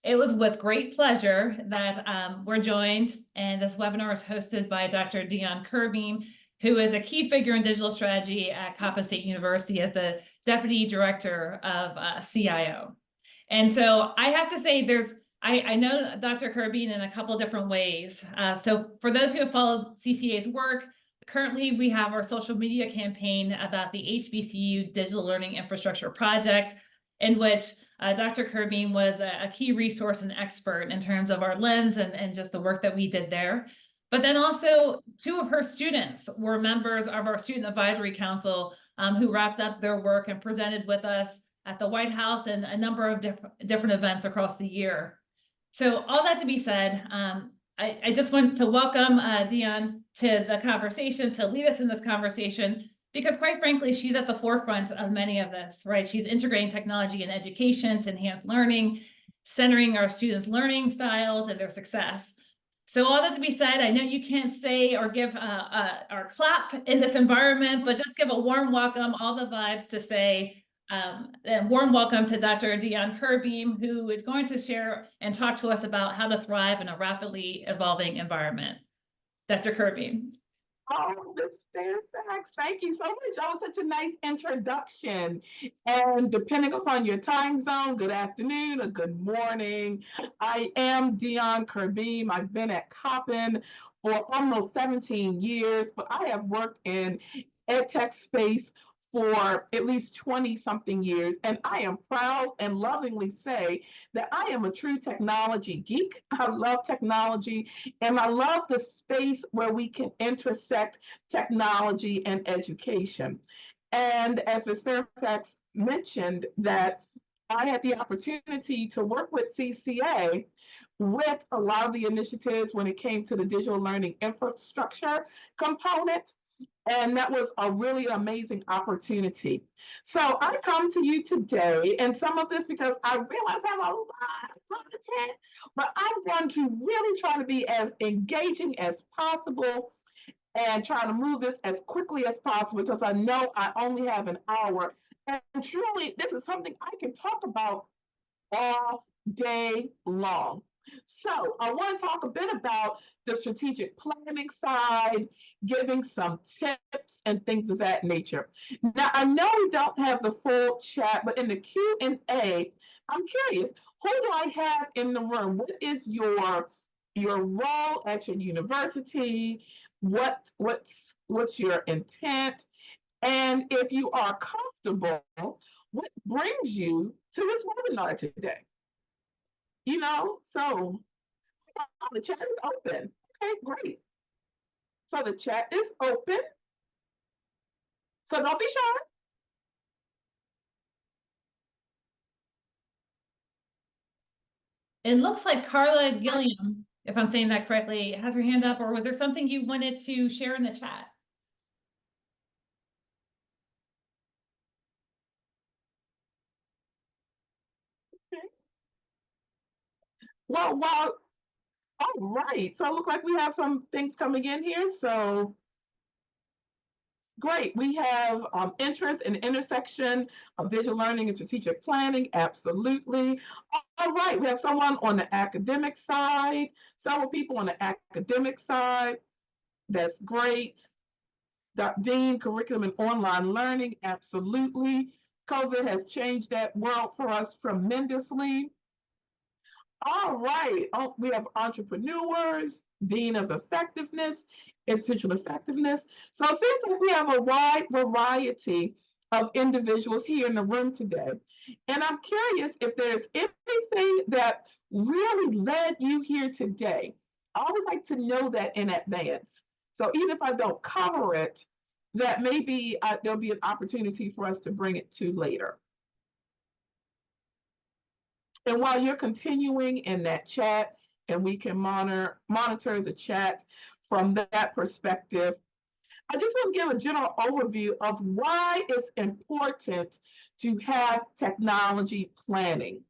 It was with great pleasure that we're joined, and this webinar is hosted by Dr. Dionne Curbeam, who is a key figure in digital strategy at Coppin State University as the Deputy Director of CIO. And so I have to say I know Dr. Curbeam in a couple different ways. So for those who have followed CCA's work, currently we have our social media campaign about the HBCU Digital Learning Infrastructure Project, in which Dr. Curbeam was a key resource and expert in terms of our lens and just the work that we did there. But then also 2 of her students were members of our Student Advisory Council who wrapped up their work and presented with us at the White House and a number of different events across the year. So all that to be said, I just want to welcome Dionne to the conversation, to lead us in this conversation, because quite frankly, she's at the forefront of many of this, right? She's integrating technology and education to enhance learning, centering our students' learning styles and their success. So all that to be said, I know you can't say or give or clap in this environment, but just give a warm welcome, all the vibes to say a warm welcome to Dr. Dionne Curbeam, who is going to share and talk to us about how to thrive in a rapidly evolving environment. Dr. Curbeam. Oh, Miss Fairfax, thank you so much. That was such a nice introduction. And depending upon your time zone, good afternoon or good morning. I am Dionne Curbeam. I've been at Coppin for almost 17 years, but I have worked in ed tech space for at least 20 something years. And I am proud and lovingly say that I am a true technology geek. I love technology and I love the space where we can intersect technology and education. And as Ms. Fairfax mentioned, that I had the opportunity to work with CCA with a lot of the initiatives when it came to the digital learning infrastructure component. And that was a really amazing opportunity. So I come to you today, and some of this because I realize I have a lot of content, but I want to really try to be as engaging as possible and try to move this as quickly as possible because I know I only have an hour. And truly, this is something I can talk about all day long. So I want to talk a bit about the strategic planning side, giving some tips and things of that nature. Now, I know we don't have the full chat, but in the Q&A, I'm curious, who do I have in the room? What is your role at your university? What's your intent? And if you are comfortable, what brings you to this webinar today? So the chat is open. Okay, great. So the chat is open. So don't be shy. It looks like Carla Gilliam, if I'm saying that correctly, has her hand up, or was there something you wanted to share in the chat? Okay. Well, all right. So it looks like we have some things coming in here. So great. We have interest in the intersection of digital learning and strategic planning. Absolutely. All right. We have someone on the academic side, several people on the academic side. That's great. Dean, curriculum and online learning. Absolutely. COVID has changed that world for us tremendously. All right. Oh, we have entrepreneurs, Dean of Effectiveness, Institutional Effectiveness. So it seems like we have a wide variety of individuals here in the room today. And I'm curious if there's anything that really led you here today. I always like to know that in advance. So even if I don't cover it, that maybe there'll be an opportunity for us to bring it to later. And while you're continuing in that chat, and we can monitor the chat from that perspective, I just want to give a general overview of why it's important to have technology planning.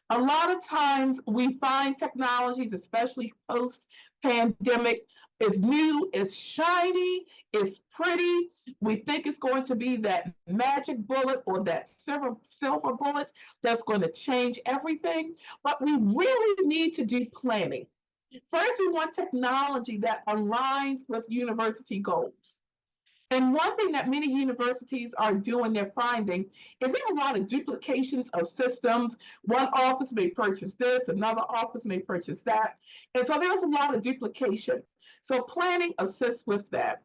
A lot of times we find technologies, especially post-pandemic, It's new, it's shiny, it's pretty. We think it's going to be that magic bullet or that silver bullet that's going to change everything. But we really need to do planning. First, we want technology that aligns with university goals. And one thing that many universities are doing, they're finding, is there are a lot of duplications of systems. One office may purchase this, another office may purchase that. And so there's a lot of duplication. So planning assists with that.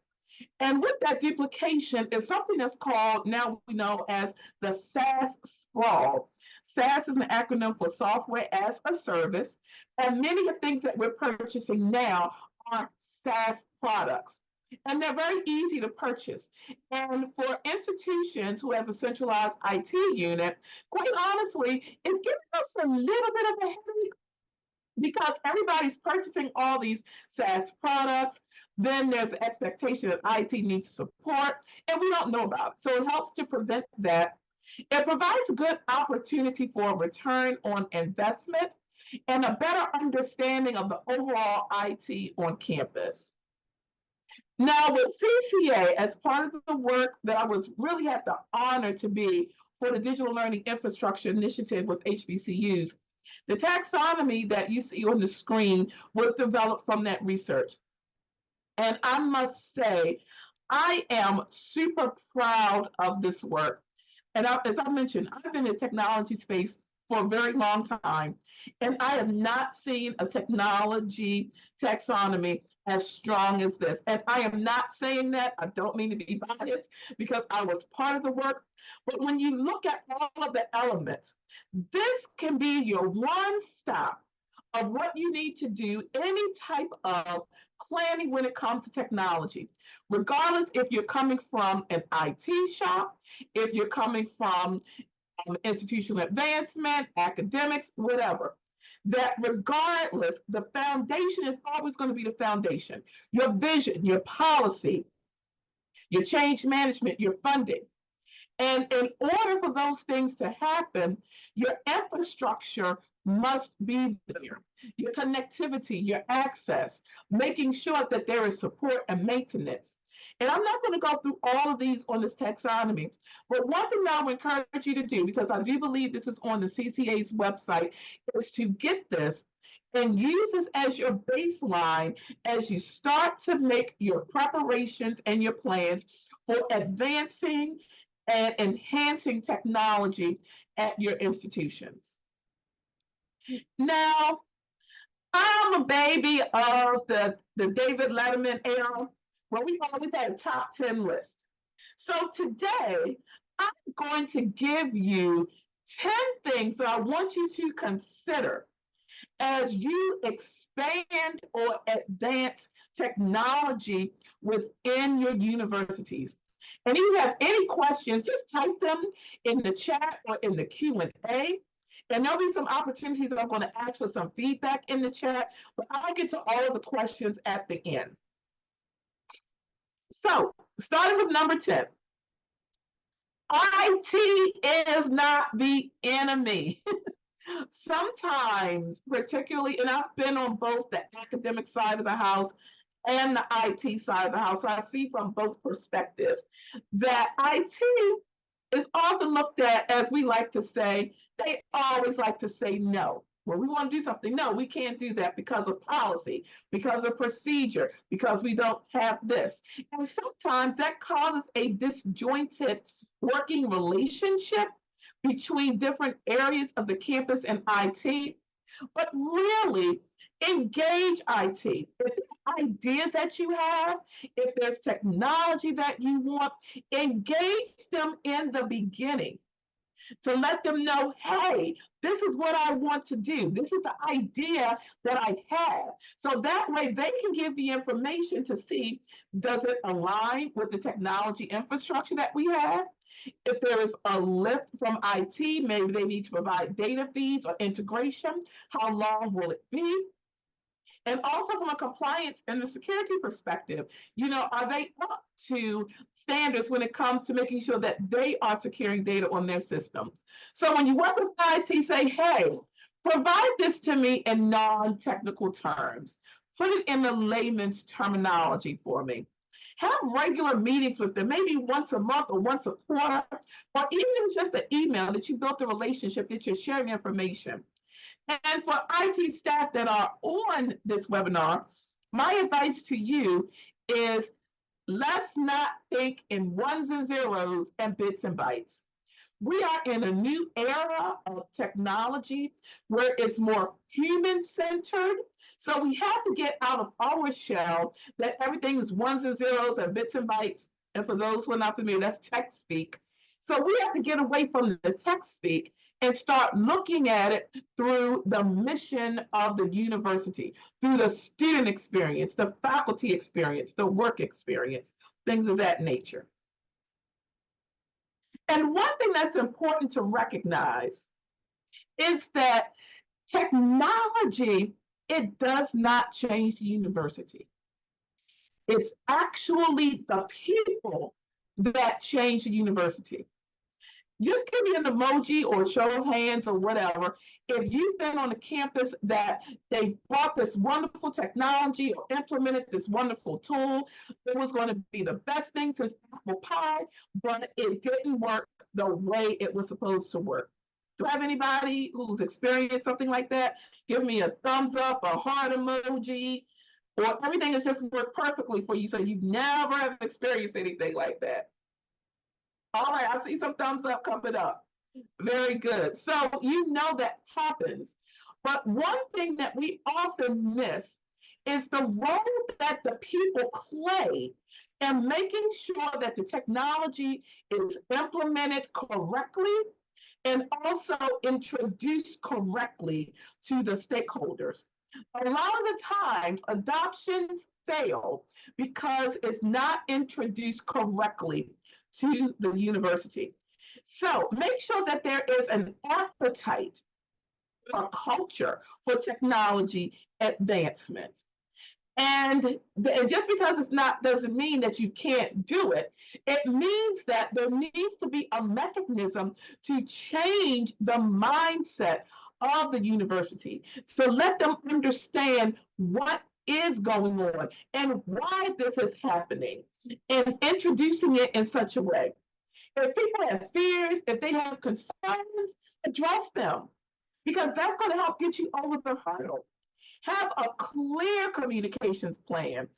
And with that duplication is something that's called, now we know as the SaaS sprawl. SaaS is an acronym for software as a service. And many of the things that we're purchasing now are SaaS products. And they're very easy to purchase. And for institutions who have a centralized IT unit, quite honestly, it's giving us a little bit of a headache because everybody's purchasing all these SaaS products. Then there's the expectation that IT needs support, and we don't know about it. So it helps to prevent that. It provides a good opportunity for a return on investment and a better understanding of the overall IT on campus. Now, with CCA, as part of the work that I was really had the honor to be for the Digital Learning Infrastructure Initiative with HBCUs, the taxonomy that you see on the screen was developed from that research. And I must say, I am super proud of this work. And as I mentioned, I've been in the technology space for a very long time, and I have not seen a technology taxonomy as strong as this. And I am not saying that, I don't mean to be biased because I was part of the work, but when you look at all of the elements, this can be your one stop of what you need to do any type of planning when it comes to technology, regardless if you're coming from an IT shop, if you're coming from institutional advancement, academics, whatever. That regardless, the foundation is always going to be the foundation. Your vision, your policy, your change management, your funding. And in order for those things to happen, your infrastructure must be there. Your connectivity, your access, making sure that there is support and maintenance. And I'm not going to go through all of these on this taxonomy, but one thing I would encourage you to do, because I do believe this is on the CCA's website, is to get this and use this as your baseline as you start to make your preparations and your plans for advancing and enhancing technology at your institutions. Now, I'm a baby of the David Letterman era, where we always had a top 10 list. So today, I'm going to give you 10 things that I want you to consider as you expand or advance technology within your universities. And if you have any questions, just type them in the chat or in the Q&A. And there'll be some opportunities that I'm going to ask for some feedback in the chat, but I'll get to all of the questions at the end. So, starting with number 10, IT is not the enemy. Sometimes, particularly, and I've been on both the academic side of the house and the IT side of the house, so I see from both perspectives that IT is often looked at, as we like to say, they always like to say no. When we want to do something, no, we can't do that because of policy, because of procedure, because we don't have this. And sometimes that causes a disjointed working relationship between different areas of the campus and IT. But really, engage IT. If there are ideas that you have, if there's technology that you want, engage them in the beginning to let them know, hey, this is what I want to do. This is the idea that I have. So that way they can give the information to see, does it align with the technology infrastructure that we have? If there is a lift from IT, maybe they need to provide data feeds or integration. How long will it be? And also from a compliance and a security perspective, are they up to standards when it comes to making sure that they are securing data on their systems? So when you work with IT, say, hey, provide this to me in non-technical terms. Put it in the layman's terminology for me. Have regular meetings with them, maybe once a month or once a quarter, or even if it's just an email that you built a relationship that you're sharing information. And for IT staff that are on this webinar, my advice to you is let's not think in ones and zeros and bits and bytes. We are in a new era of technology where it's more human centered. So we have to get out of our shell that everything is ones and zeros and bits and bytes. And for those who are not familiar, that's tech speak. So we have to get away from the tech speak and start looking at it through the mission of the university, through the student experience, the faculty experience, the work experience, things of that nature. And one thing that's important to recognize is that technology, it does not change the university. It's actually the people that change the university. Just give me an emoji or show of hands or whatever. If you've been on a campus that they brought this wonderful technology or implemented this wonderful tool, it was going to be the best thing since apple pie, but it didn't work the way it was supposed to work. Do I have anybody who's experienced something like that? Give me a thumbs up, a heart emoji, or everything has just worked perfectly for you, so you've never have experienced anything like that. All right, I see some thumbs up coming up. Very good. So you know that happens. But one thing that we often miss is the role that the people play in making sure that the technology is implemented correctly and also introduced correctly to the stakeholders. A lot of the times, adoptions fail because it's not introduced correctly to the university. So make sure that there is an appetite or culture for technology advancement. And just because it's not doesn't mean that you can't do it. It means that there needs to be a mechanism to change the mindset of the university. So let them understand what is going on and why this is happening and introducing it in such a way. If people have fears, if they have concerns, address them because that's going to help get you over the hurdle. Have a clear communications plan.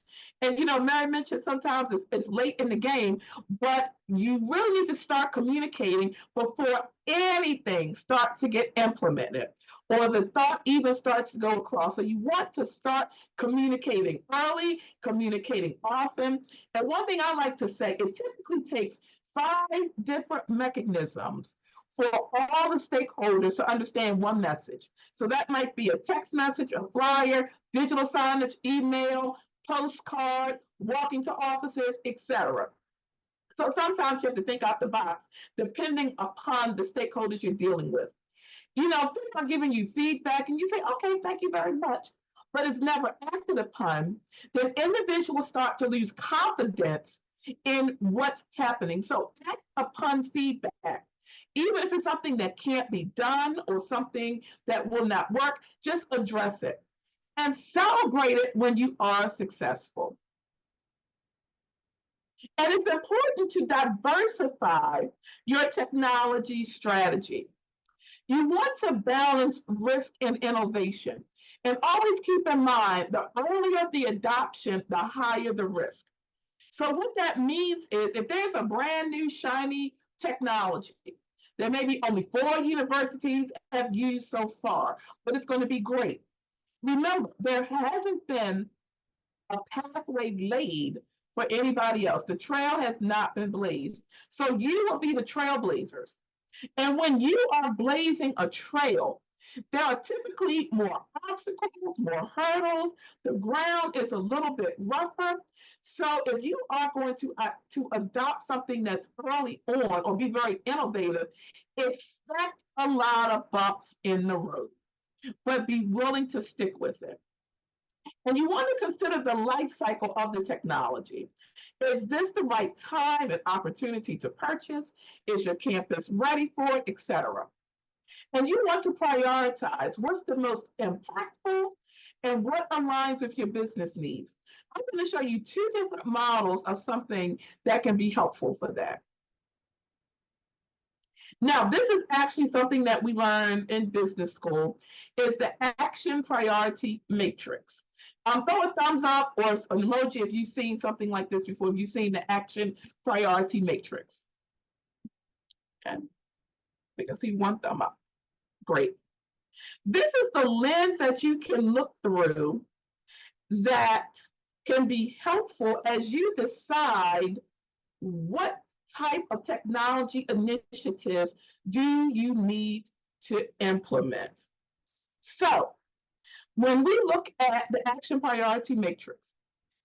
And, Mary mentioned sometimes it's late in the game, but you really need to start communicating before anything starts to get implemented or the thought even starts to go across. So you want to start communicating early, communicating often. And one thing I like to say, it typically takes 5 different mechanisms for all the stakeholders to understand one message. So that might be a text message, a flyer, digital signage, email, postcard, walking to offices, etc. So sometimes you have to think out the box, depending upon the stakeholders you're dealing with. People are giving you feedback and you say, okay, thank you very much, but it's never acted upon, then individuals start to lose confidence in what's happening. So act upon feedback. Even if it's something that can't be done or something that will not work, just address it and celebrate it when you are successful. And it's important to diversify your technology strategy. You want to balance risk and innovation. And always keep in mind, the earlier the adoption, the higher the risk. So what that means is if there's a brand new shiny technology, there may be only 4 universities have used so far, but it's going to be great. Remember, there hasn't been a pathway laid for anybody else. The trail has not been blazed. So you will be the trailblazers. And when you are blazing a trail, there are typically more obstacles, more hurdles. The ground is a little bit rougher. So if you are going to adopt something that's early on or be very innovative, expect a lot of bumps in the road, but be willing to stick with it. And you want to consider the life cycle of the technology. Is this the right time and opportunity to purchase? Is your campus ready for it, etc.? And you want to prioritize what's the most impactful and what aligns with your business needs. I'm going to show you two different models of something that can be helpful for that. Now, this is actually something that we learned in business school, is the action priority matrix. Throw a thumbs up or an emoji if you've seen something like this before, if you've seen the action priority matrix. Okay, we can see one thumb up. Great. This is the lens that you can look through that can be helpful as you decide what type of technology initiatives do you need to implement. So when we look at the action priority matrix,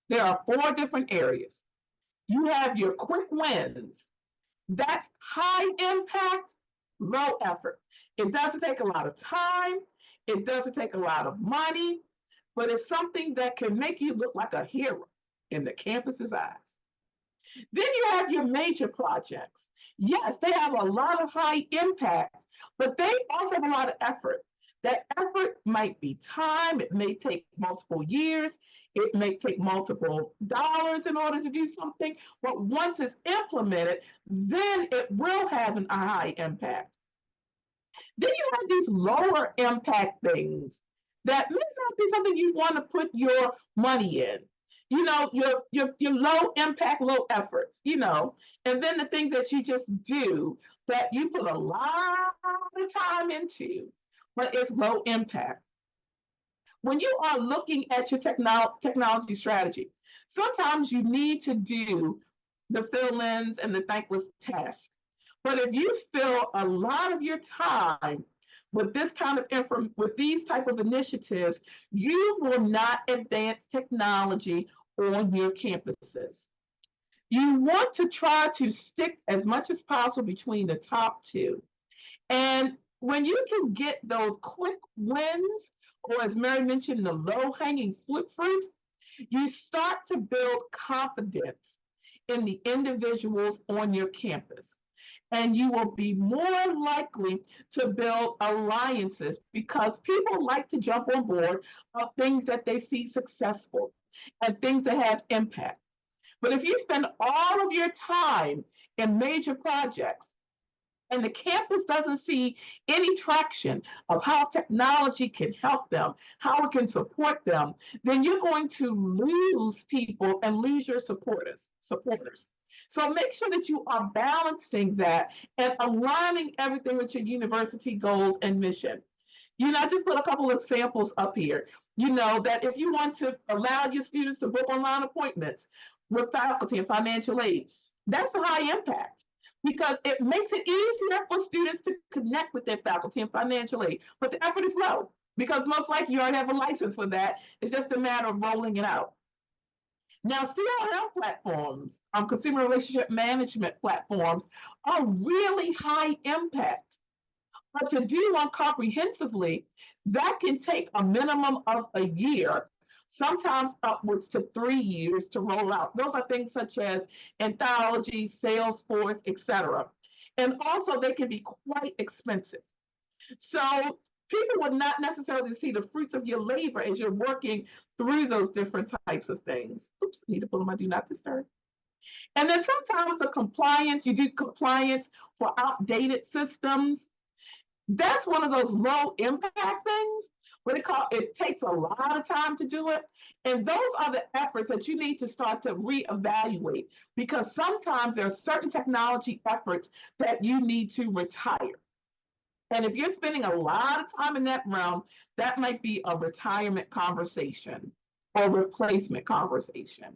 there are 4 different areas. You have your quick wins. That's high impact, low effort. It doesn't take a lot of time. It doesn't take a lot of money, but it's something that can make you look like a hero in the campus's eyes. Then you have your major projects. Yes, they have a lot of high impact, but they also have a lot of effort. That effort might be time. It may take multiple years. It may take multiple dollars in order to do something. But once it's implemented, then it will have a high impact. Then you have these lower impact things that may not be something you want to put your money in. You know, your low impact, low efforts, you know, and then the things that you just do that you put a lot of time into, but it's low impact. When you are looking at your technology strategy, sometimes you need to do the fill-ins and the thankless tasks. But if you fill a lot of your time with this kind of with these type of initiatives, you will not advance technology on your campuses. You want to try to stick as much as possible between the top 2. And when you can get those quick wins, or as Mary mentioned, the low-hanging fruit, you start to build confidence in the individuals on your campus. And you will be more likely to build alliances because people like to jump on board of things that they see successful and things that have impact. But if you spend all of your time in major projects and the campus doesn't see any traction of how technology can help them, how it can support them, then you're going to lose people and lose your supporters. So make sure that you are balancing that and aligning everything with your university goals and mission. You know, I just put a couple of samples up here. You know, that if you want to allow your students to book online appointments with faculty and financial aid, that's a high impact because it makes it easier for students to connect with their faculty and financial aid. But the effort is low because most likely you already have a license for that. It's just a matter of rolling it out. Now, CRM platforms, consumer relationship management platforms, are really high impact. But to do one comprehensively, that can take a minimum of a year, sometimes upwards to 3 years to roll out. Those are things such as Anthology, Salesforce, etc. And also they can be quite expensive. So people would not necessarily see the fruits of your labor as you're working through those different types of things. Oops, I need to pull my do not disturb. And then sometimes the compliance, you do compliance for outdated systems. That's one of those low impact things, but it takes a lot of time to do it. And those are the efforts that you need to start to reevaluate because sometimes there are certain technology efforts that you need to retire. And if you're spending a lot of time in that realm, that might be a retirement conversation or replacement conversation.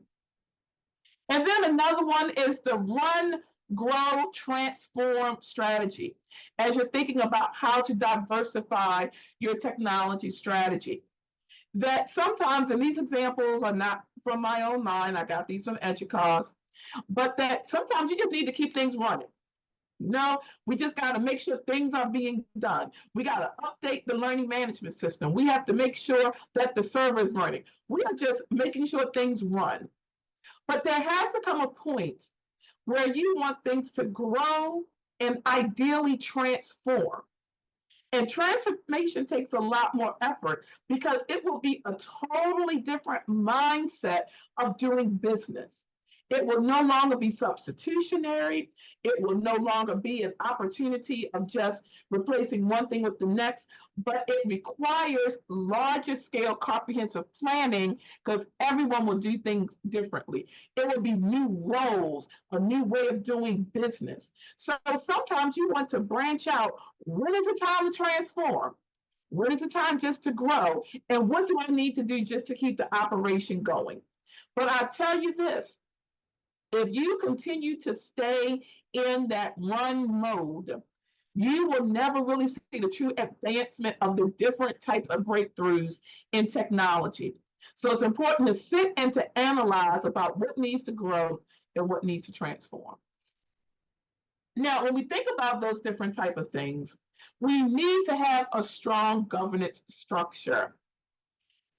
And then another one is the run, grow, transform strategy. As you're thinking about how to diversify your technology strategy. That sometimes, and these examples are not from my own mind, I got these from EDUCAUSE, but that sometimes you just need to keep things running. No, we just got to make sure things are being done. We got to update the learning management system. We have to make sure that the server is running. We are just making sure things run. But there has to come a point where you want things to grow and ideally transform. And transformation takes a lot more effort because it will be a totally different mindset of doing business. It will no longer be substitutionary. It will no longer be an opportunity of just replacing one thing with the next, but it requires larger scale comprehensive planning because everyone will do things differently. It will be new roles, a new way of doing business. So sometimes you want to branch out. When is the time to transform? When is the time just to grow? And what do I need to do just to keep the operation going? But I tell you this, if you continue to stay in that run mode, you will never really see the true advancement of the different types of breakthroughs in technology. So it's important to sit and to analyze about what needs to grow and what needs to transform. Now, when we think about those different type of things, we need to have a strong governance structure.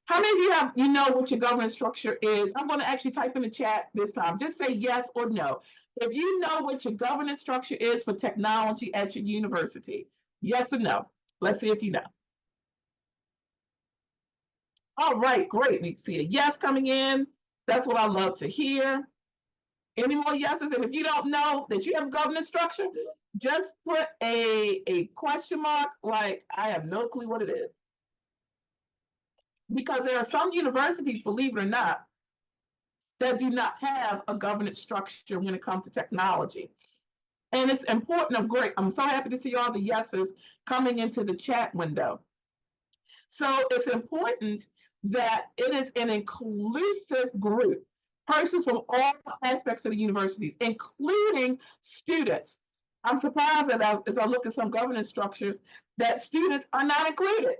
How many of you know what your governance structure is? I'm going to actually type in the chat this time. Just say yes or no. If you know what your governance structure is for technology at your university, yes or no? Let's see if you know. All right, great. We see a yes coming in. That's what I love to hear. Any more yeses? And if you don't know that you have governance structure, just put a question mark like, I have no clue what it is. Because there are some universities, believe it or not, that do not have a governance structure when it comes to technology. And it's important. Great. I'm so happy to see all the yeses coming into the chat window. So it's important that it is an inclusive group, persons from all aspects of the universities, including students. I'm surprised that as I look at some governance structures that students are not included,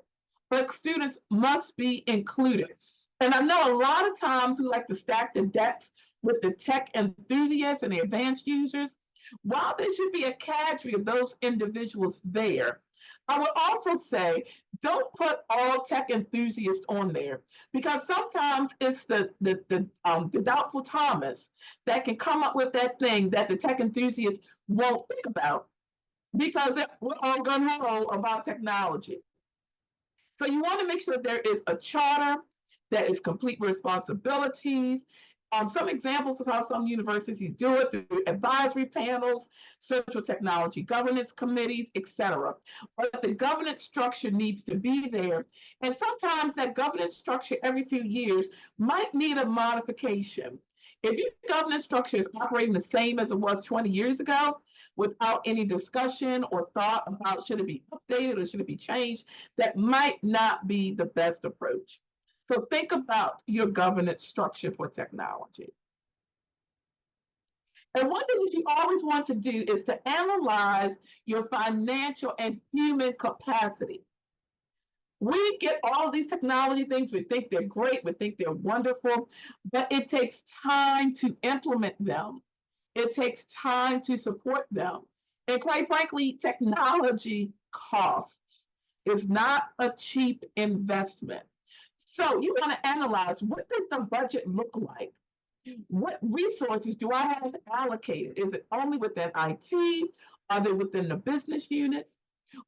but students must be included. And I know a lot of times we like to stack the decks with the tech enthusiasts and the advanced users. While there should be a cadre of those individuals there, I would also say don't put all tech enthusiasts on there because sometimes it's the doubtful Thomas that can come up with that thing that the tech enthusiasts won't think about because we're all gung-ho about technology. So you want to make sure there is a charter that is complete with responsibilities. Some examples of how some universities do it through advisory panels, central technology governance committees, etc. But the governance structure needs to be there. And sometimes that governance structure every few years might need a modification. If your governance structure is operating the same as it was 20 years ago, without any discussion or thought about should it be updated or should it be changed, that might not be the best approach. So think about your governance structure for technology. And one thing that you always want to do is to analyze your financial and human capacity. We get all these technology things, we think they're great, we think they're wonderful, but it takes time to implement them. It takes time to support them. And quite frankly, technology costs. It's not a cheap investment. So you want to analyze, what does the budget look like? What resources do I have allocated? Is it only within IT? Are they within the business units?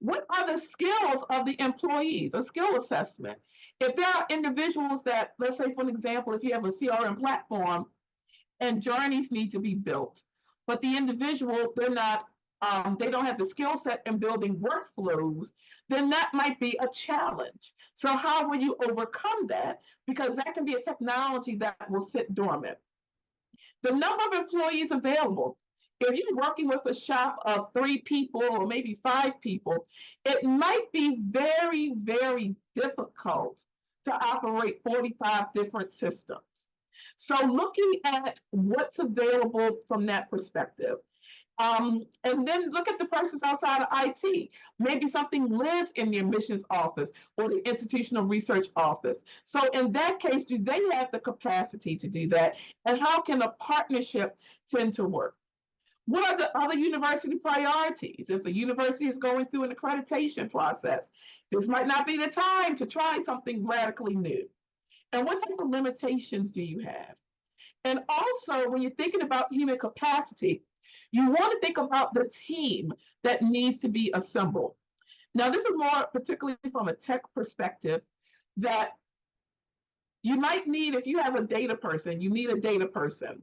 What are the skills of the employees? A skill assessment. If there are individuals that, let's say for an example, if you have a CRM platform and journeys need to be built, but the individual, they don't have the skill set in building workflows, then that might be a challenge. So how will you overcome that? Because that can be a technology that will sit dormant. The number of employees available. If you're working with a shop of 3 people or maybe 5 people, it might be very, very difficult to operate 45 different systems. So looking at what's available from that perspective. And then look at the persons outside of IT. Maybe something lives in the admissions office or the institutional research office. So in that case, do they have the capacity to do that? And how can a partnership tend to work? What are the other university priorities? If the university is going through an accreditation process, this might not be the time to try something radically new. And what type of limitations do you have? And also, when you're thinking about human capacity, you want to think about the team that needs to be assembled. Now, this is more particularly from a tech perspective that you might need, if you have a data person, you need a data person.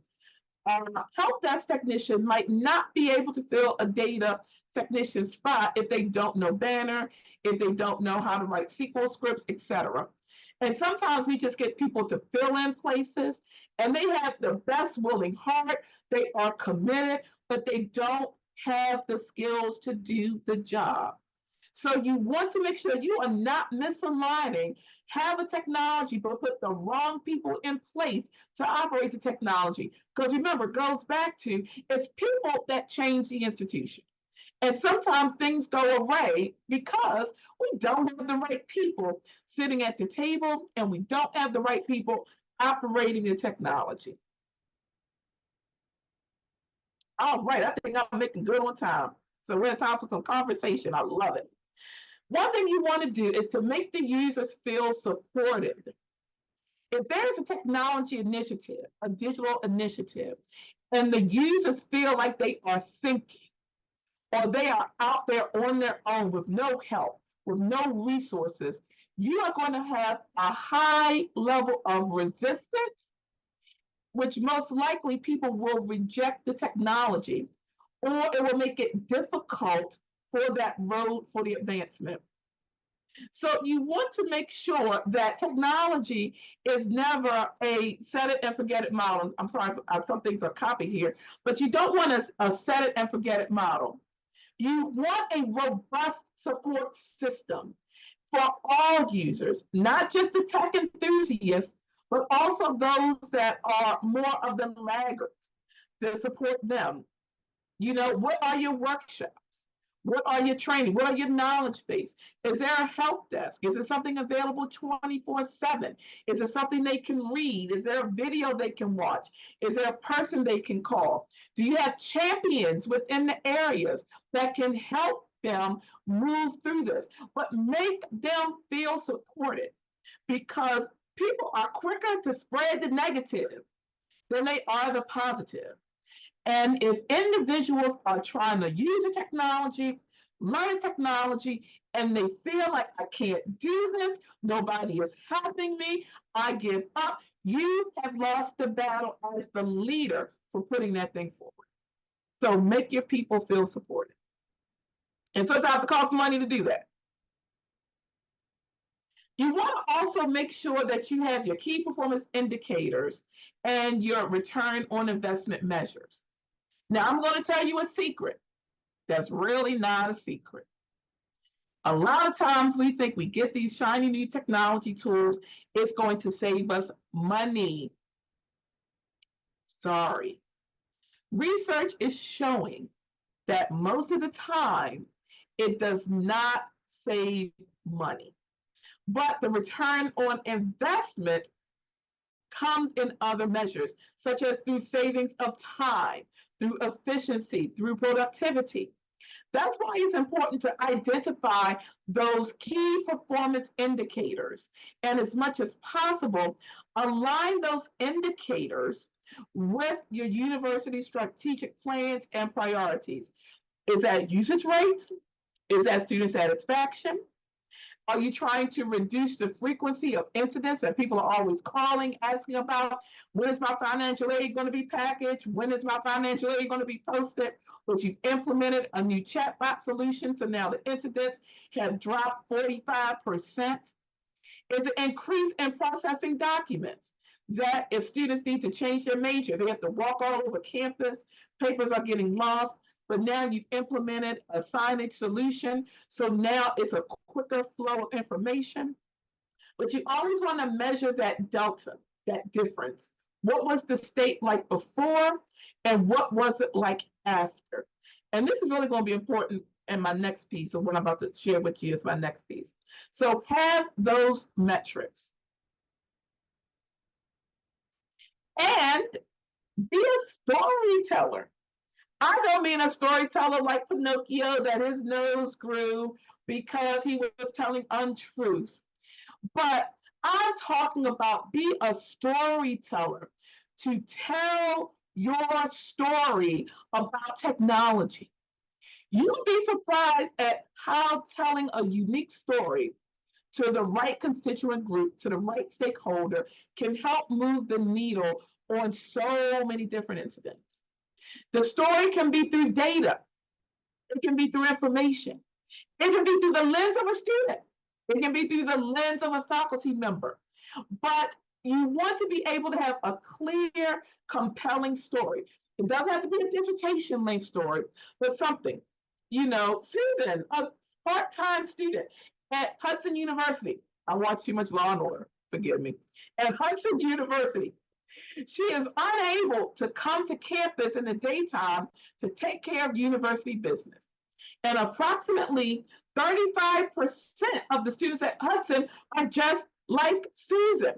A help desk technician might not be able to fill a data technician spot if they don't know Banner, if they don't know how to write SQL scripts, etc. And sometimes we just get people to fill in places and they have the best willing heart, they are committed, but they don't have the skills to do the job. So you want to make sure you are not misaligning, have a technology, but put the wrong people in place to operate the technology. Because remember, it goes back to it's people that change the institution. And sometimes things go away because we don't have the right people sitting at the table and we don't have the right people operating the technology. All right, I think I'm making good on time. So we're in time for some conversation. I love it. One thing you want to do is to make the users feel supported. If there's a technology initiative, a digital initiative, and the users feel like they are sinking or they are out there on their own with no help, with no resources, you are going to have a high level of resistance, which most likely people will reject the technology, or it will make it difficult for that road for the advancement. So you want to make sure that technology is never a set it and forget it model. I'm sorry, some things are copied here, but you don't want a set it and forget it model. You want a robust support system for all users, not just the tech enthusiasts, but also those that are more of the laggards to support them. You know, what are your workshops? What are your training? What are your knowledge base? Is there a help desk? Is there something available 24/7? Is there something they can read? Is there a video they can watch? Is there a person they can call? Do you have champions within the areas that can help them move through this? But make them feel supported, because people are quicker to spread the negative than they are the positive. And if individuals are trying to use a technology, learn technology, and they feel like I can't do this, nobody is helping me, I give up, you have lost the battle as the leader for putting that thing forward. So make your people feel supported. And sometimes it costs money to do that. You want to also make sure that you have your key performance indicators and your return on investment measures. Now, I'm going to tell you a secret that's really not a secret. A lot of times we think we get these shiny new technology tools, it's going to save us money. Sorry. Research is showing that most of the time it does not save money, but the return on investment comes in other measures, such as through savings of time, through efficiency, through productivity. That's why it's important to identify those key performance indicators, and as much as possible, align those indicators with your university strategic plans and priorities. Is that usage rates? Is that student satisfaction? Are you trying to reduce the frequency of incidents that people are always calling, asking about? When is my financial aid going to be packaged? When is my financial aid going to be posted? But you've implemented a new chatbot solution, so now the incidents have dropped 45%. Is an increase in processing documents, that if students need to change their major, they have to walk all over campus, papers are getting lost, but now you've implemented a signage solution, so now it's a quicker flow of information. But you always want to measure that delta, that difference. What was the state like before, and what was it like after? And this is really going to be important in my next piece, so what I'm about to share with you is my next piece. So have those metrics. And be a storyteller. I don't mean a storyteller like Pinocchio that his nose grew because he was telling untruths. But I'm talking about be a storyteller to tell your story about technology. You'll be surprised at how telling a unique story to the right constituent group, to the right stakeholder, can help move the needle on so many different incidents. The story can be through data, it can be through information, it can be through the lens of a student, it can be through the lens of a faculty member. But you want to be able to have a clear, compelling story. It doesn't have to be a dissertation length story, but something. Susan, a part-time student at Hudson University. I watch too much Law and Order, forgive me. At Hudson University, she is unable to come to campus in the daytime to take care of university business. And approximately 35% of the students at Hudson are just like Susan.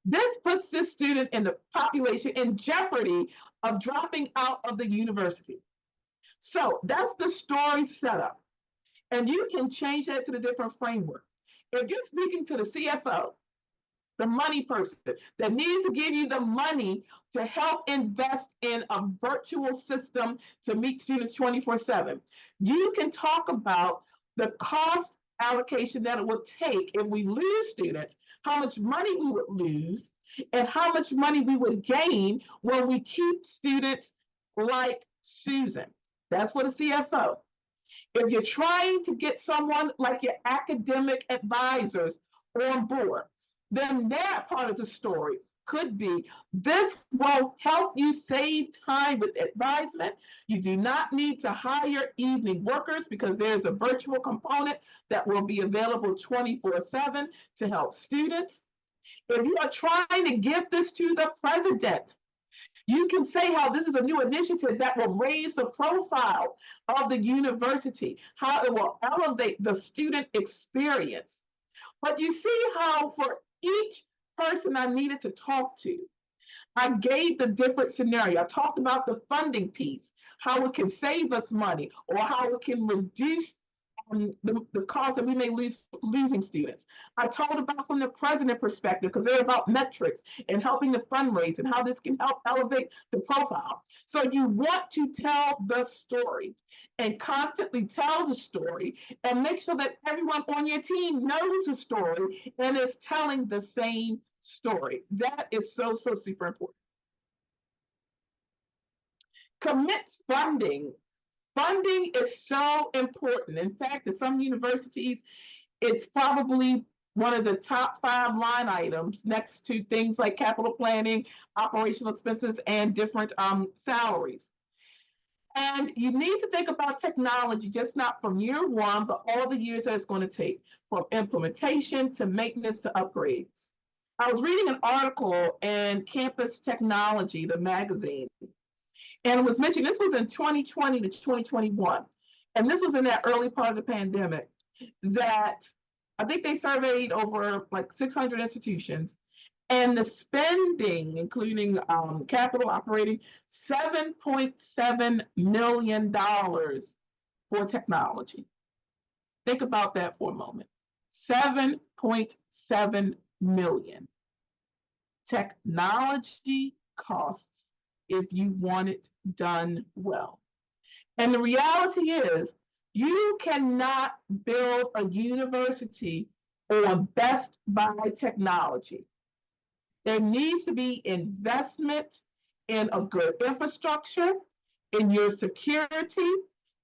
This puts this student in the population in jeopardy of dropping out of the university. So that's the story setup. And you can change that to the different framework. If you're speaking to the CFO, the money person that needs to give you the money to help invest in a virtual system to meet students 24/7, you can talk about the cost allocation that it would take if we lose students, how much money we would lose, and how much money we would gain when we keep students like Susan. That's for the CFO. If you're trying to get someone like your academic advisors on board, then that part of the story could be, this will help you save time with advisement. You do not need to hire evening workers because there's a virtual component that will be available 24/7 to help students. If you are trying to give this to the president, you can say how this is a new initiative that will raise the profile of the university, how it will elevate the student experience. But you see how for each person I needed to talk to, I gave the different scenario. I talked about the funding piece, how it can save us money, or how it can reduce the cost that we may losing students. I told about from the president perspective, because they're about metrics and helping the fundraise and how this can help elevate the profile. So you want to tell the story and constantly tell the story and make sure that everyone on your team knows the story and is telling the same story. That is so super important. Commit funding. Funding is so important. In fact, at some universities, it's probably one of the top 5 line items next to things like capital planning, operational expenses, and different salaries. And you need to think about technology, just not from year one, but all the years that it's going to take, from implementation to maintenance to upgrade. I was reading an article in Campus Technology, the magazine, and it was mentioned, this was in 2020 to 2021, and this was in that early part of the pandemic, that I think they surveyed over like 600 institutions, and the spending, including capital operating, $7.7 million for technology. Think about that for a moment. 7.7 million. Technology costs if you want it done well. And the reality is, you cannot build a university on best buy technology. There needs to be investment in a good infrastructure, in your security,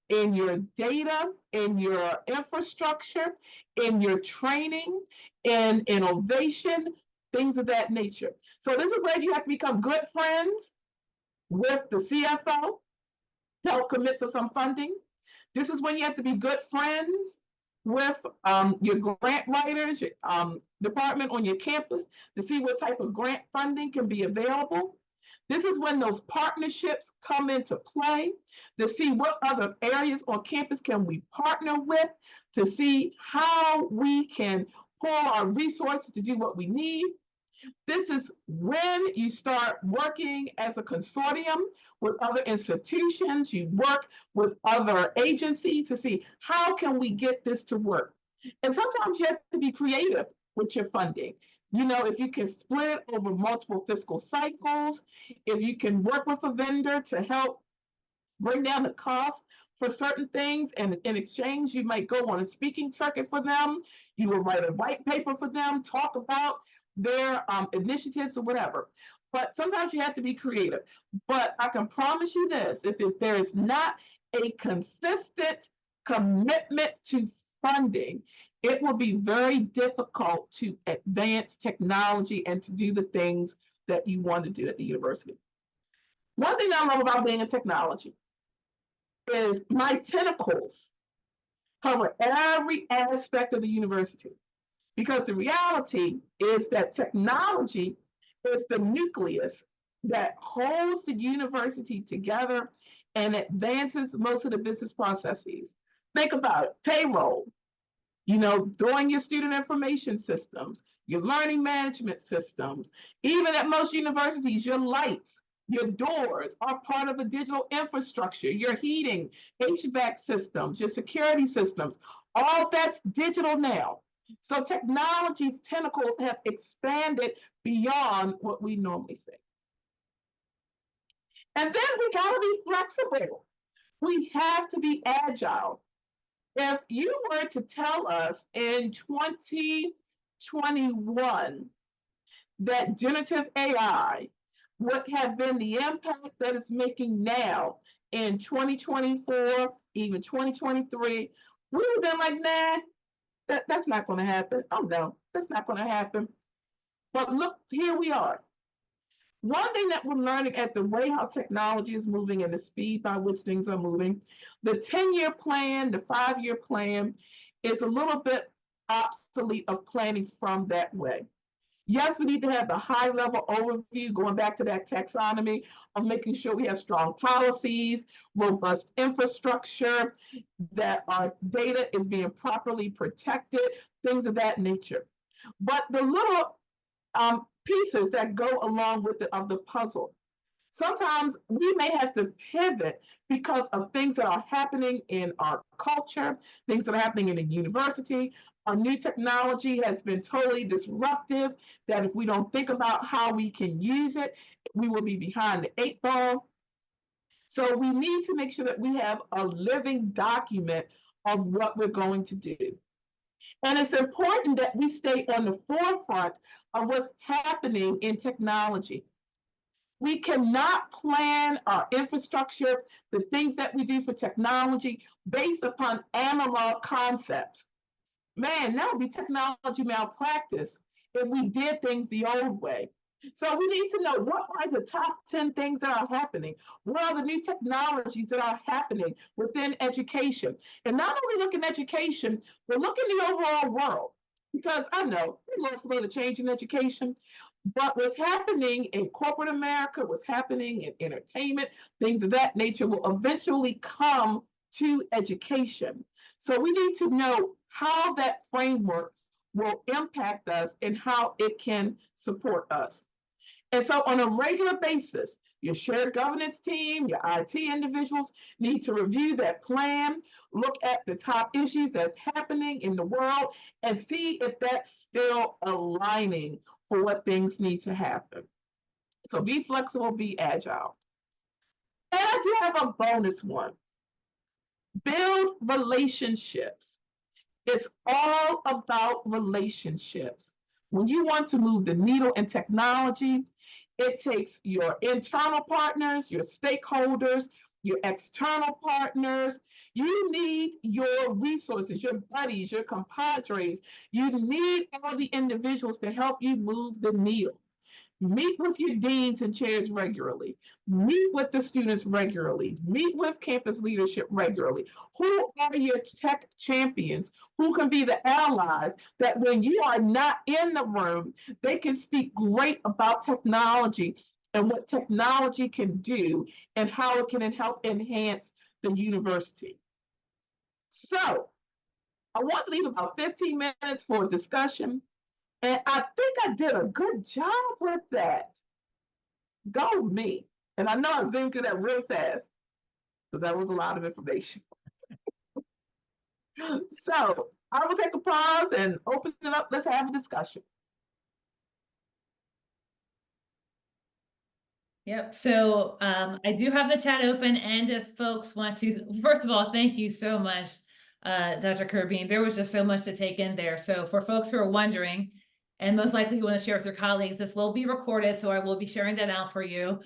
in your data, in your infrastructure, in your training, in innovation, things of that nature. So this is where you have to become good friends with the CFO to help commit for some funding. This is when you have to be good friends with your grant writers, your department on your campus to see what type of grant funding can be available. This is when those partnerships come into play to see what other areas on campus can we partner with, to see how we can pull our resources to do what we need. This is when you start working as a consortium with other institutions, you work with other agencies to see how can we get this to work. And sometimes you have to be creative with your funding. If you can split it over multiple fiscal cycles, if you can work with a vendor to help bring down the cost for certain things, and in exchange, you might go on a speaking circuit for them. You will write a white paper for them, talk about their initiatives or whatever. But sometimes you have to be creative. But I can promise you this, if there is not a consistent commitment to funding, it will be very difficult to advance technology and to do the things that you want to do at the university. One thing I love about being in technology is my tentacles cover every aspect of the university. Because the reality is that technology is the nucleus that holds the university together and advances most of the business processes. Think about it, payroll, doing your student information systems, your learning management systems. Even at most universities, your lights, your doors are part of a digital infrastructure, your heating, HVAC systems, your security systems, all that's digital now. So technology's tentacles have expanded beyond what we normally think. And then we gotta be flexible. We have to be agile. If you were to tell us in 2021 that generative AI would have been the impact that it's making now in 2024, even 2023, we would have been like, nah, that's not going to happen. Oh no, that's not going to happen. But look, here we are. One thing that we're learning at the way how technology is moving and the speed by which things are moving, the 10-year plan, the 5-year plan is a little bit obsolete of planning from that way. Yes, we need to have the high level overview, going back to that taxonomy of making sure we have strong policies, robust infrastructure, that our data is being properly protected, things of that nature. But the little pieces that go along with it of the puzzle, sometimes we may have to pivot because of things that are happening in our culture, things that are happening in the university. A new technology has been totally disruptive, that if we don't think about how we can use it, we will be behind the 8 ball. So we need to make sure that we have a living document of what we're going to do. And it's important that we stay on the forefront of what's happening in technology. We cannot plan our infrastructure, the things that we do for technology, based upon analog concepts. Man, that would be technology malpractice if we did things the old way. So we need to know what are the top 10 things that are happening. What are the new technologies that are happening within education? And not only look in education, but look in the overall world. Because I know we lost a lot of change in education, but what's happening in corporate America, what's happening in entertainment, things of that nature will eventually come to education. So we need to know how that framework will impact us and how it can support us. And so on a regular basis, your shared governance team, your IT individuals need to review that plan, look at the top issues that's happening in the world, and see if that's still aligning for what things need to happen. So be flexible, be agile. And I do have a bonus one. Build relationships. It's all about relationships. When you want to move the needle in technology, it takes your internal partners, your stakeholders, your external partners. You need your resources, your buddies, your compadres. You need all the individuals to help you move the needle. Meet with your deans and chairs regularly. Meet with the students regularly. Meet with campus leadership regularly. Who are your tech champions? Who can be the allies that when you are not in the room, they can speak great about technology and what technology can do and how it can help enhance the university. So I want to leave about 15 minutes for discussion. And I think I did a good job with that. Go me. And I know I zoomed through that real fast because that was a lot of information. So I will take a pause and open it up. Let's have a discussion. Yep. So I do have the chat open, and if folks want to, first of all, thank you so much, Dr. Curbeam. There was just so much to take in there. So for folks who are wondering, and most likely want to share with your colleagues, this will be recorded, so I will be sharing that out for you.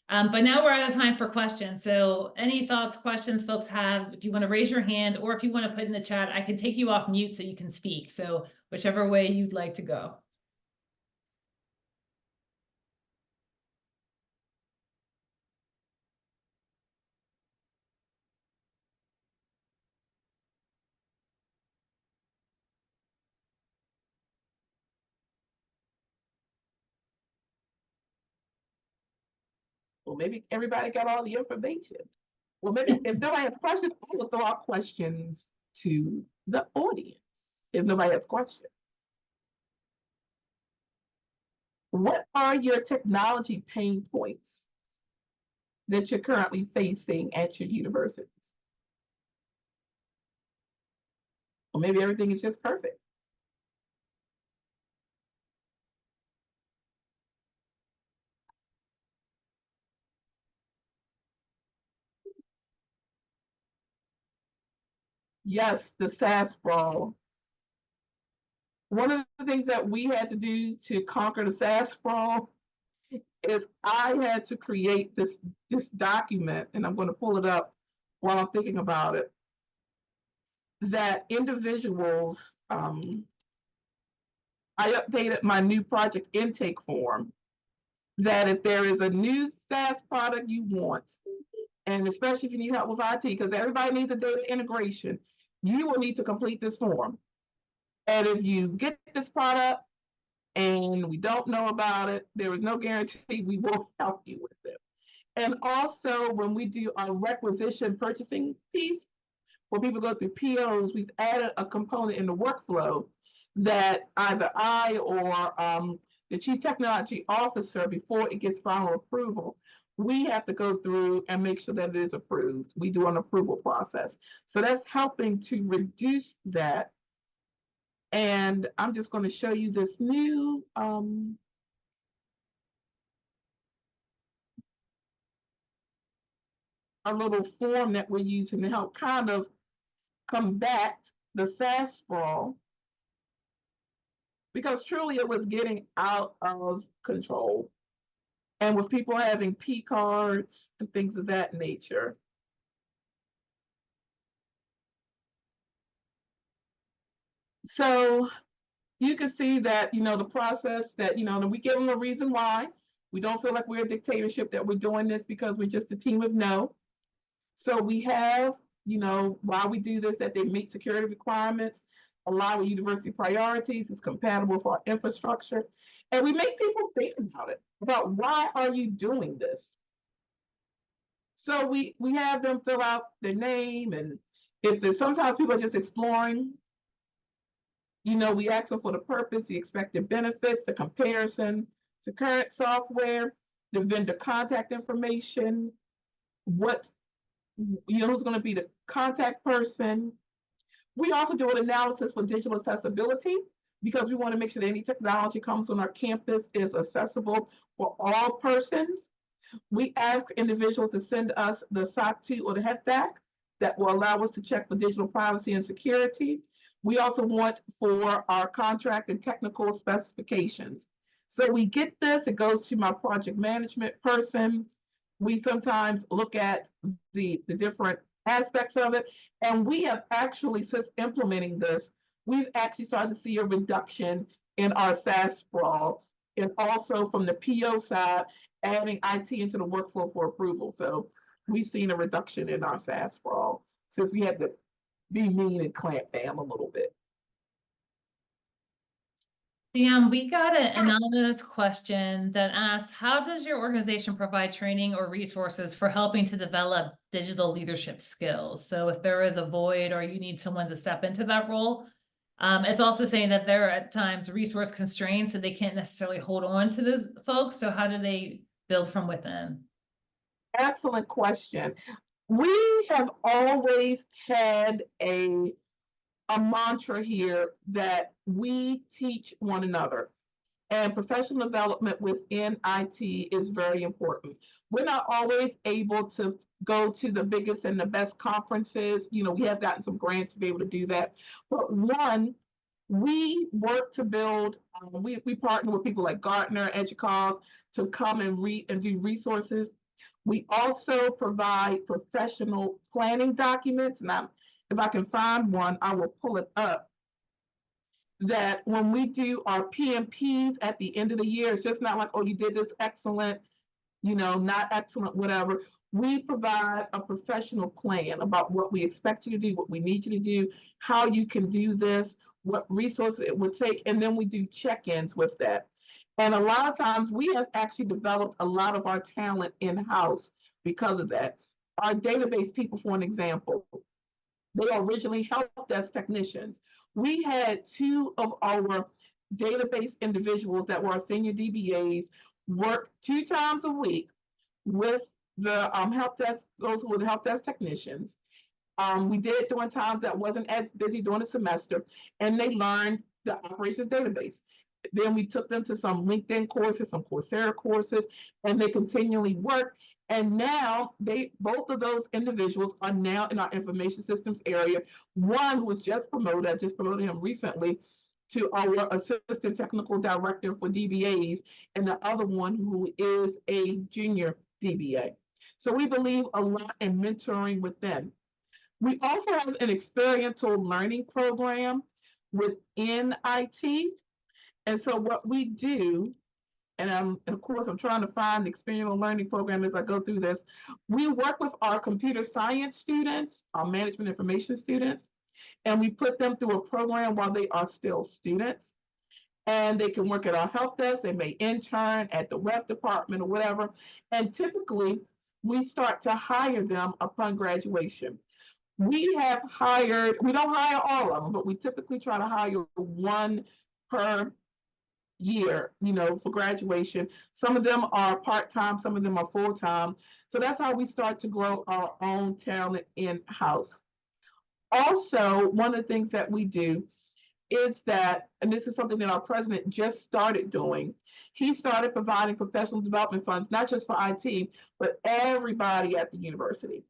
But now we're out of time for questions. So any thoughts, questions folks have, if you want to raise your hand, or if you want to put in the chat, I can take you off mute so you can speak. So whichever way you'd like to go. Well, maybe everybody got all the information. Well, maybe if nobody has questions, I will throw out questions to the audience. If nobody has questions, what are your technology pain points that you're currently facing at your universities? Or maybe everything is just perfect. Yes, the SaaS sprawl. One of the things that we had to do to conquer the SaaS sprawl is I had to create this document, and I'm going to pull it up while I'm thinking about it, that individuals, I updated my new project intake form, that if there is a new SaaS product you want, and especially if you need help with IT, because everybody needs a data integration, you will need to complete this form. And if you get this product and we don't know about it, there is no guarantee we will help you with it. And also, when we do our requisition purchasing piece, when people go through POs, we've added a component in the workflow that either I or the chief technology officer, before it gets final approval, we have to go through and make sure that it is approved. We do an approval process. So that's helping to reduce that. And I'm just going to show you this new a little form that we're using to help kind of combat the SaaS sprawl, because truly it was getting out of control. And with people having P cards and things of that nature. So you can see that, the process that, we give them a reason why. We don't feel like we're a dictatorship, that we're doing this because we're just a team of no. So we have, why we do this, that they meet security requirements, align with university priorities, it's compatible for our infrastructure. And we make people think about it, about why are you doing this? So we have them fill out their name, and if there's sometimes people are just exploring, we ask them for the purpose, the expected benefits, the comparison to current software, the vendor contact information, what, who's going to be the contact person. We also do an analysis for digital accessibility, because we want to make sure that any technology comes on our campus is accessible for all persons. We ask individuals to send us the SOC 2 or the HETFAC that will allow us to check for digital privacy and security. We also want for our contract and technical specifications. So we get this, it goes to my project management person. We sometimes look at the different aspects of it. And we have actually, since implementing this, we've actually started to see a reduction in our SaaS sprawl, and also from the PO side, adding IT into the workflow for approval. So we've seen a reduction in our SaaS sprawl since we had to be mean and clamp down a little bit. Dionne, we got an anonymous question that asks, how does your organization provide training or resources for helping to develop digital leadership skills? So if there is a void or you need someone to step into that role, it's also saying that there are at times resource constraints, so they can't necessarily hold on to those folks. So how do they build from within? Excellent question. We have always had a mantra here that we teach one another. and professional development within IT is very important. We're not always able to go to the biggest and the best conferences. We have gotten some grants to be able to do that. But one, we work to build, we partner with people like Gartner, EDUCAUSE to come and read and do resources. We also provide professional planning documents. Now, if I can find one, I will pull it up. That when we do our PMPs at the end of the year, it's just not like, oh, you did this excellent, not excellent, whatever. We provide a professional plan about what we expect you to do, what we need you to do, how you can do this, what resources it would take, and then we do check-ins with that. And a lot of times we have actually developed a lot of our talent in-house because of that. Our database people, for an example, they are originally help desk technicians. We had two of our database individuals that were our senior DBAs work 2 times a week with the help desk, those who were the help desk technicians. We did it during times that wasn't as busy during the semester, and they learned the operations database. Then we took them to some LinkedIn courses, some Coursera courses, and they continually work. And now both of those individuals are now in our information systems area. One who was just promoted, I just promoted him recently to our assistant technical director for DBAs, and the other one who is a junior DBA. So we believe a lot in mentoring with them. We also have an experiential learning program within IT. And so what we do, and of course, I'm trying to find the experiential learning program as I go through this. We work with our computer science students, our management information students, and we put them through a program while they are still students. And they can work at our help desk, they may intern at the web department or whatever. And typically, we start to hire them upon graduation. We don't hire all of them, but we typically try to hire one per year, for graduation. Some of them are part-time, some of them are full-time. So that's how we start to grow our own talent in-house. Also, one of the things that we do is that, and this is something that our president just started doing, he started providing professional development funds, not just for IT, but everybody at the university.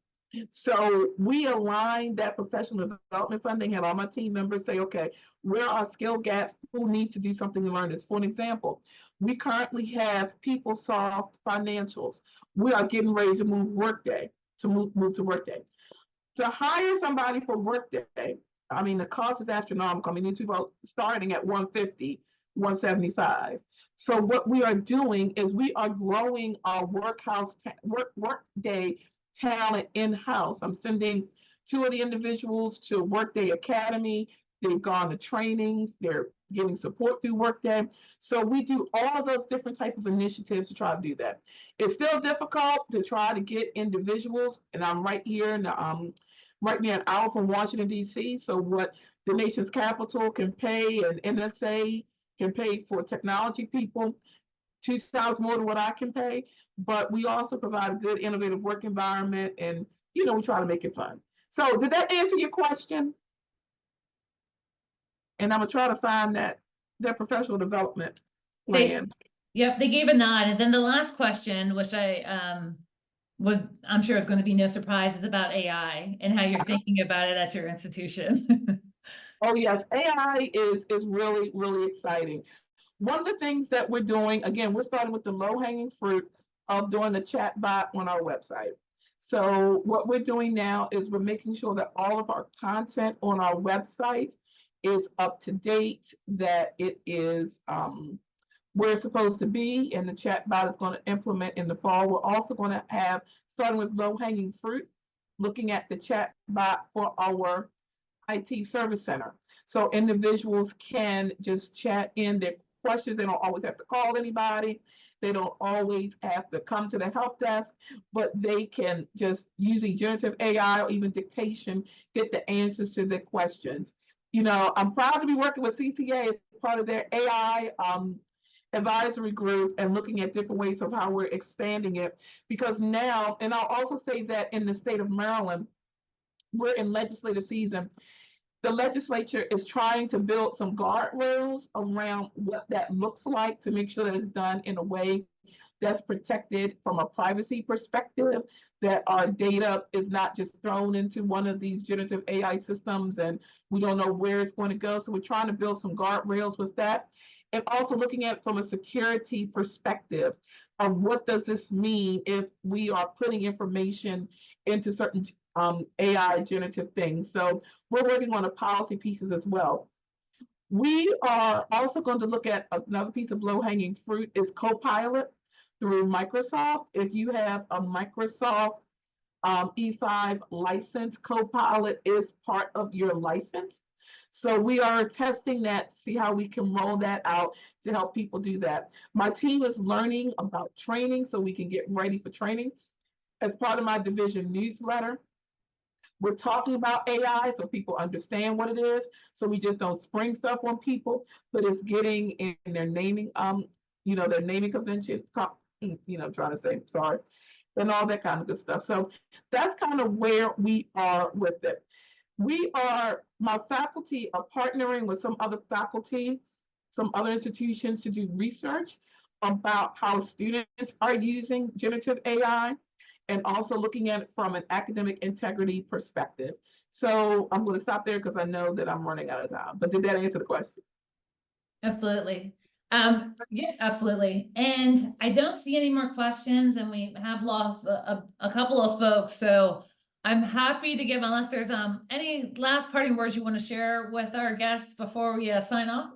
So we aligned that professional development funding, had all my team members say, okay, where are skill gaps? Who needs to do something to learn this? For an example, we currently have PeopleSoft financials. We are getting ready to move Workday, to move to Workday. To hire somebody for Workday, I mean, the cost is astronomical. I mean, these people are starting at $150, $175. So what we are doing is we are growing our Workday talent in-house. I'm sending 2 of the individuals to Workday Academy. They've gone to trainings. They're getting support through Workday. So we do all of those different types of initiatives to try to do that. It's still difficult to try to get individuals, and I'm right here in the right near an hour from Washington, D.C. So what the nation's capital can pay and NSA can pay for technology people, 2 times more than what I can pay. But we also provide a good, innovative work environment, and we try to make it fun. So did that answer your question? And I'm gonna try to find that professional development plan. Yep, they gave a nod. And then the last question, which I'm sure is going to be no surprise, is about AI and how you're thinking about it at your institution. Oh yes, AI is really, really exciting. One of the things that we're doing, again, we're starting with the low-hanging fruit of doing the chat bot on our website. So what we're doing now is we're making sure that all of our content on our website is up to date, that it is where it's supposed to be, and the chat bot is going to implement in the fall. We're also going to have, starting with low-hanging fruit, looking at the chat bot for our IT service center. So individuals can just chat in their questions. They don't always have to call anybody. They don't always have to come to the help desk, but they can just, using generative AI or even dictation, get the answers to their questions. I'm proud to be working with CCA as part of their AI advisory group and looking at different ways of how we're expanding it. Because now, and I'll also say that in the state of Maryland, we're in legislative season. the legislature is trying to build some guardrails around what that looks like to make sure that it's done in a way that's protected from a privacy perspective, that our data is not just thrown into one of these generative AI systems and we don't know where it's going to go. So we're trying to build some guardrails with that. And also looking at it from a security perspective of what does this mean if we are putting information into certain AI generative things. So we're working on the policy pieces as well. We are also going to look at another piece of low-hanging fruit is Copilot through Microsoft. If you have a Microsoft E5 license, Copilot is part of your license. So we are testing that, see how we can roll that out to help people do that. My team is learning about training so we can get ready for training. As part of my division newsletter, we're talking about AI so people understand what it is. So we just don't spring stuff on people, but it's getting in their naming, their naming convention, trying to say, sorry, and all that kind of good stuff. So that's kind of where we are with it. My faculty are partnering with some other faculty, some other institutions to do research about how students are using generative AI and also looking at it from an academic integrity perspective. So I'm going to stop there because I know that I'm running out of time. But did that answer the question? Absolutely. Yeah, absolutely. And I don't see any more questions, and we have lost a couple of folks. So I'm happy to give, unless there's any last parting words you want to share with our guests before we sign off.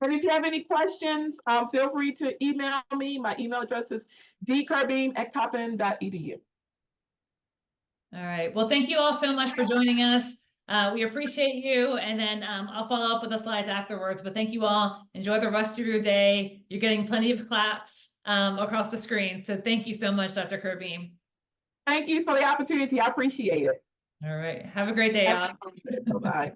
And if you have any questions, feel free to email me. My email address is dcurbeam@coppin.edu. All right. Well, thank you all so much for joining us. We appreciate you. And then I'll follow up with the slides afterwards. But thank you all. Enjoy the rest of your day. You're getting plenty of claps across the screen. So thank you so much, Dr. Curbeam. Thank you for the opportunity. I appreciate it. All right. Have a great day, y'all. Bye-bye.